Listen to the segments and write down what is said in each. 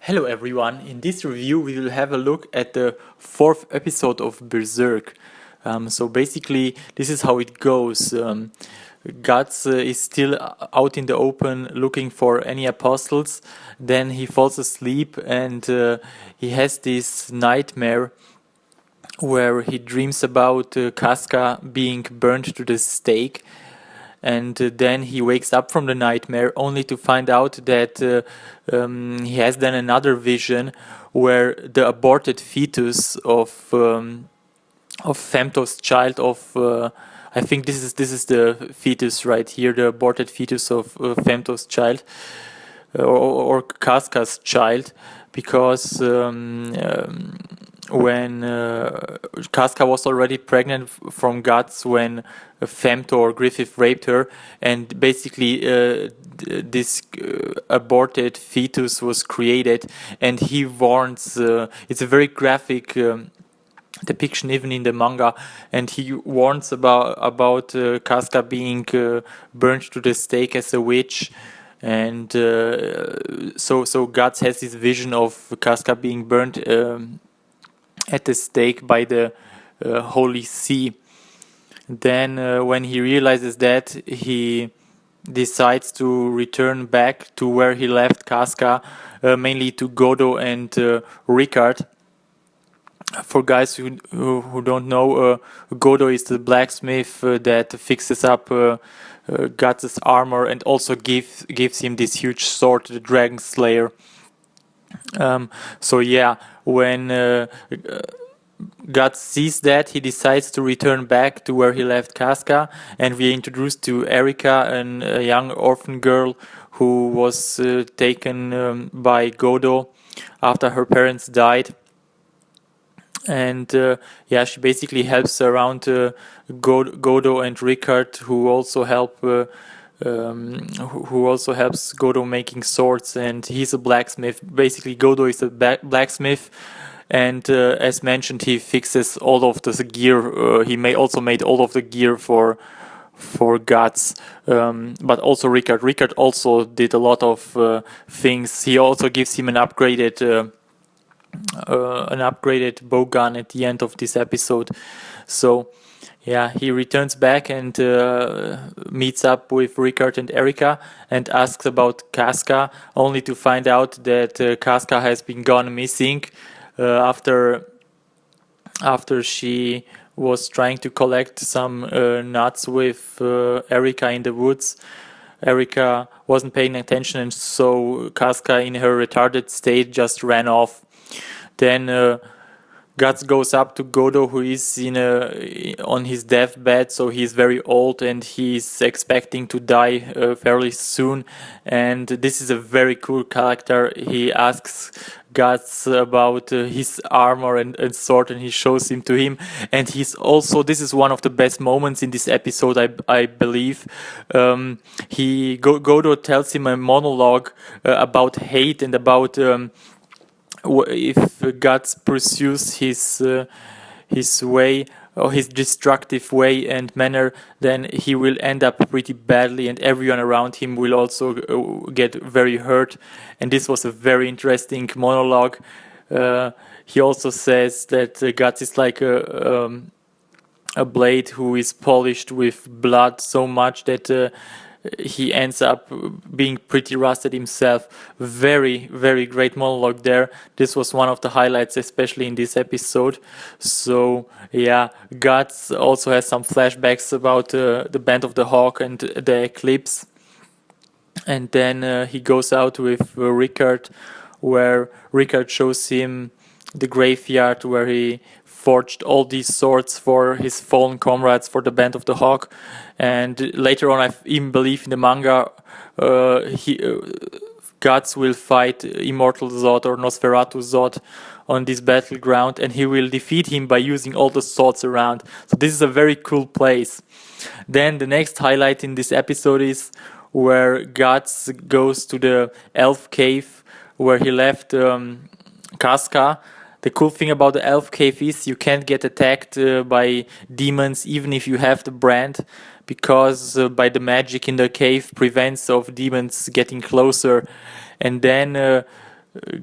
Hello everyone, in this review we will have a look at the fourth episode of Berserk. So basically this is how it goes. Guts is still out in the open looking for any apostles. Then he falls asleep and he has this nightmare where he dreams about Casca being burned to the stake. And then he wakes up from the nightmare only to find out that he has then another vision where the aborted fetus of Femto's child I think this is the fetus right here, the aborted fetus of Femto's child or Casca's child, because when Casca was already pregnant from Guts when Femto or Griffith raped her, and basically this aborted fetus was created, and he warns, it's a very graphic depiction even in the manga, and he warns about Casca being burned to the stake as a witch. And so Guts has this vision of Casca being burned at the stake by the Holy See. Then when he realizes that, he decides to return back to where he left Casca, mainly to Godo and Ricard. For guys who don't know, Godo is the blacksmith that fixes up Guts' armor and also gives him this huge sword, the Dragon Slayer. So yeah, when Guts sees that, he decides to return back to where he left Casca, and we are introduced to Erika, a young orphan girl who was taken by Godo after her parents died. And yeah, she basically helps around Godo and Ricard, who also helps Godo making swords, and he's a blacksmith. Basically, Godo is a blacksmith, and as mentioned, he fixes all of the gear. He also made all of the gear for Guts, but also Ricard. Ricard also did a lot of things. He also gives him an upgraded bow gun at the end of this episode. So yeah, he returns back and meets up with Ricard and Erika and asks about Casca, only to find out that Casca has been gone missing after she was trying to collect some nuts with Erika in the woods. Erika wasn't paying attention, and so Casca, in her retarded state, just ran off. Then Guts goes up to Godo, who is on his deathbed, so he's very old and he's expecting to die fairly soon. And this is a very cool character. He asks Guts about his armor and sword, and he shows him to him. And he's also, this is one of the best moments in this episode, I believe. Godo tells him a monologue about hate and about if Guts pursues his way, or his destructive way and manner, then he will end up pretty badly, and everyone around him will also get very hurt. And this was a very interesting monologue. He also says that Guts is like a blade who is polished with blood so much that he ends up being pretty rusted himself. Very, very great monologue there. This was one of the highlights, especially in this episode. So yeah, Guts also has some flashbacks about the Band of the Hawk and the eclipse. And then he goes out with Ricard, where Ricard shows him the graveyard where he forged all these swords for his fallen comrades for the Band of the Hawk. And later on, I even believe in the manga, Guts will fight Immortal Zod or Nosferatu Zod on this battleground, and he will defeat him by using all the swords around. So this is a very cool place. Then the next highlight in this episode is where Guts goes to the elf cave where he left Casca. The cool thing about the elf cave is you can't get attacked by demons even if you have the brand, because by the magic in the cave prevents of demons getting closer. And then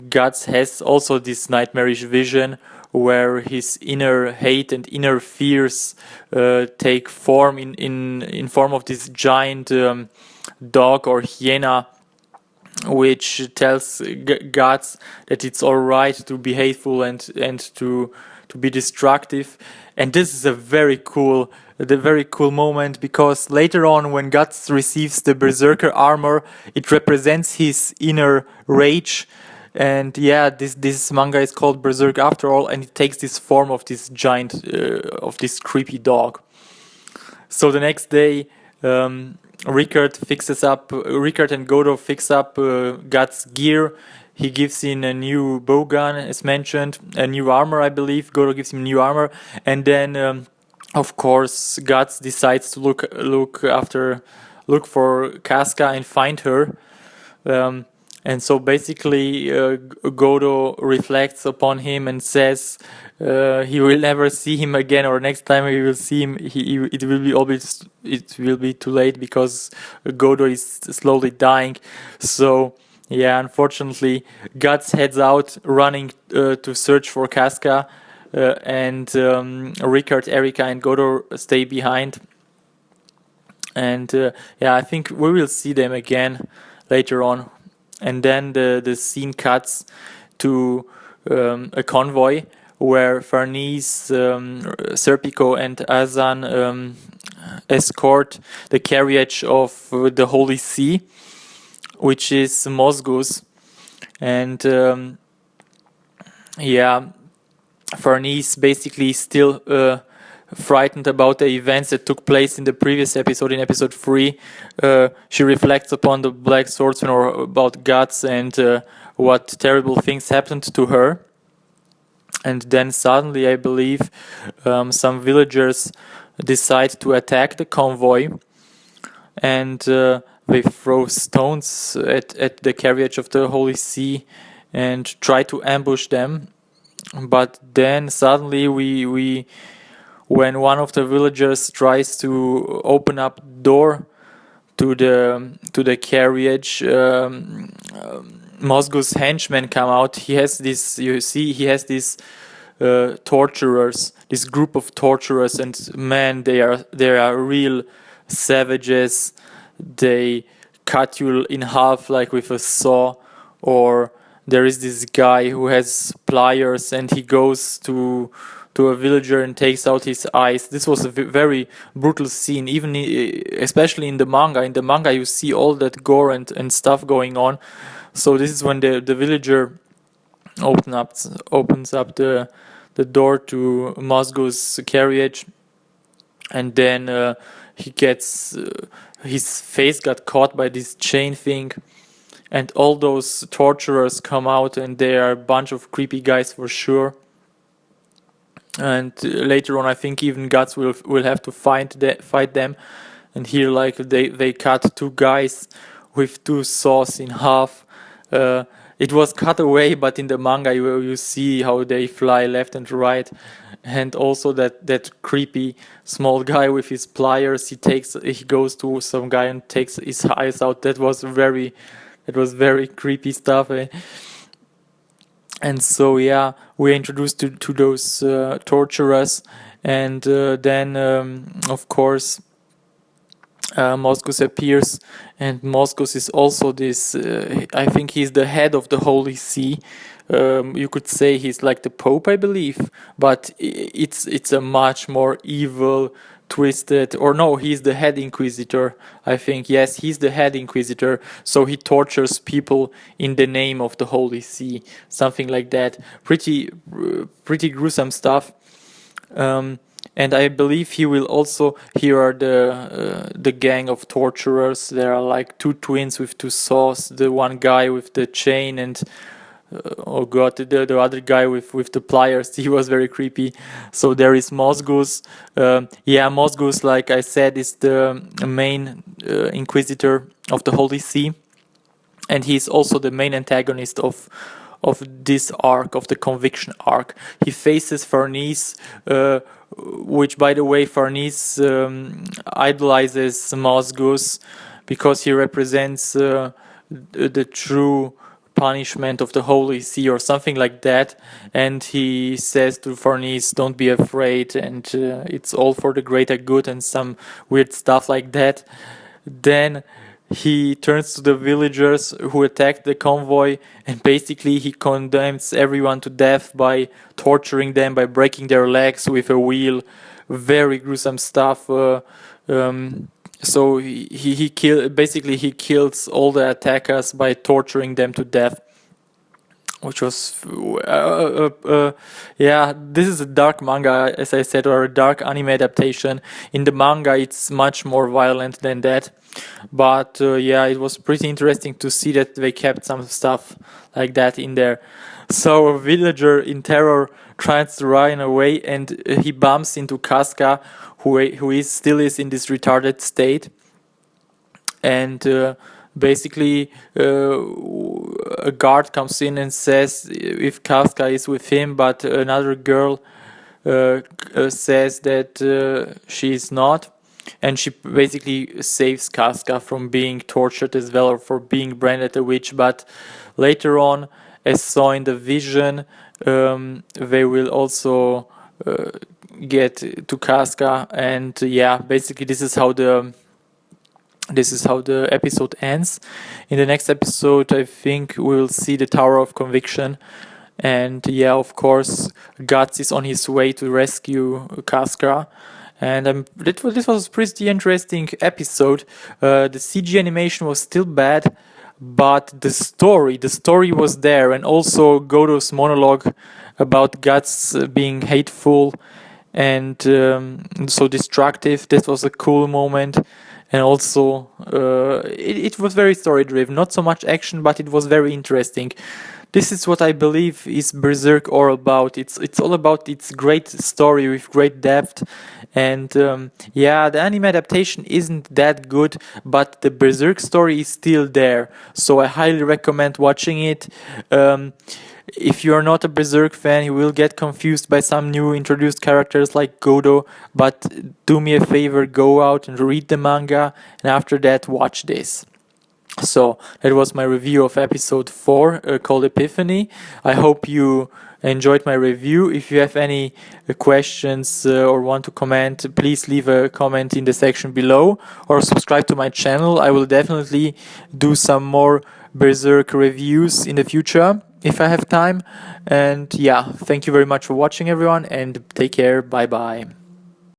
Guts has also this nightmarish vision where his inner hate and inner fears take form in form of this giant dog or hyena, which tells Guts that it's all right to be hateful and to be destructive. And this is a very cool moment, because later on, when Guts receives the Berserker armor, it represents his inner rage. And yeah, this manga is called Berserk after all, and it takes this form of this giant, of this creepy dog. So the next day, Rickard and Godo fix up Guts' gear. He gives in a new bowgun, as mentioned, a new armor, I believe. Godo gives him new armor, and then, of course, Guts decides to look for Casca and find her. And so basically, Godo reflects upon him and says he will never see him again, or next time he will see him, it will be too late, because Godo is slowly dying. So yeah, unfortunately, Guts heads out running to search for Casca, and Rickard, Erika, and Godo stay behind. And yeah, I think we will see them again later on. And then the scene cuts to a convoy where Farnese, Serpico, and Azan escort the carriage of the Holy See, which is Mosgus. And yeah, Farnese basically still frightened about the events that took place in the previous episode, in episode 3. She reflects upon the Black Swordsman, or about Guts, and what terrible things happened to her. And then suddenly, I believe, some villagers decide to attack the convoy, and they throw stones at the carriage of the Holy See and try to ambush them. But then suddenly when one of the villagers tries to open up the door to the carriage, Mosgus' henchmen come out. He has this torturers, this group of torturers, and man, they are real savages. They cut you in half like with a saw. Or there is this guy who has pliers, and he goes to a villager and takes out his eyes. This was a very brutal scene, especially in the manga. In the manga, you see all that gore and stuff going on. So this is when the villager opens up the door to Mosgus' carriage, and then he gets his face got caught by this chain thing, and all those torturers come out, and they are a bunch of creepy guys for sure. And later on, I think even Guts will have to fight them. And here, like, they cut two guys with two saws in half. It was cut away, but in the manga you see how they fly left and right. And also that creepy small guy with his pliers, he goes to some guy and takes his eyes out. That was very creepy stuff. And so yeah, we're introduced to those torturers, and then of course Mosgus appears, and Mosgus is also this. I think he's the head of the Holy See. You could say he's like the Pope, I believe, but it's a much more evil, twisted, or no, he's the head inquisitor. I think, yes, he's the head inquisitor. So he tortures people in the name of the Holy See, something like that. Pretty gruesome stuff. And I believe he will also. Here are the gang of torturers. There are like two twins with two saws. The one guy with the chain, and oh god, the other guy with the pliers. He was very creepy. So there is Mosgus. Mosgus, like I said, is the main inquisitor of the Holy See, and he's also the main antagonist of this arc, of the Conviction arc. He faces Farnese, which, by the way, Farnese idolizes Mosgus because he represents the true punishment of the Holy See or something like that, and he says to Farnese, don't be afraid, and it's all for the greater good and some weird stuff like that. Then he turns to the villagers who attacked the convoy, and basically he condemns everyone to death by torturing them, by breaking their legs with a wheel. Very gruesome stuff. So he kills all the attackers by torturing them to death, which was this is a dark manga, as I said, or a dark anime adaptation. In the manga it's much more violent than that, but it was pretty interesting to see that they kept some stuff like that in there. So a villager in terror tries to run away, and he bumps into Casca, who still is in this retarded state, and basically a guard comes in and says if Casca is with him, but another girl says that she is not, and she basically saves Casca from being tortured as well, or for being branded a witch. But later on, as saw in the vision, they will also get to Casca, and basically this is how the episode ends. In the next episode, I think we'll see the Tower of Conviction, and of course, Guts is on his way to rescue Casca. And this was a pretty interesting episode. The CG animation was still bad, but the story was there, and also Godo's monologue about Guts being hateful and so destructive. That was a cool moment. And also it was very story driven, not so much action, but it was very interesting. This is what I believe is Berserk all about. It's all about its great story with great depth, and the anime adaptation isn't that good, but the Berserk story is still there. So I highly recommend watching it. If you're not a Berserk fan, you will get confused by some new introduced characters like Godo, but do me a favor, go out and read the manga, and after that watch this. So that was my review of episode 4 called Epiphany. I hope you enjoyed my review. If you have any questions or want to comment, please leave a comment in the section below, or subscribe to my channel. I will definitely do some more Berserk reviews in the future if I have time. And thank you very much for watching, everyone, and take care. Bye bye.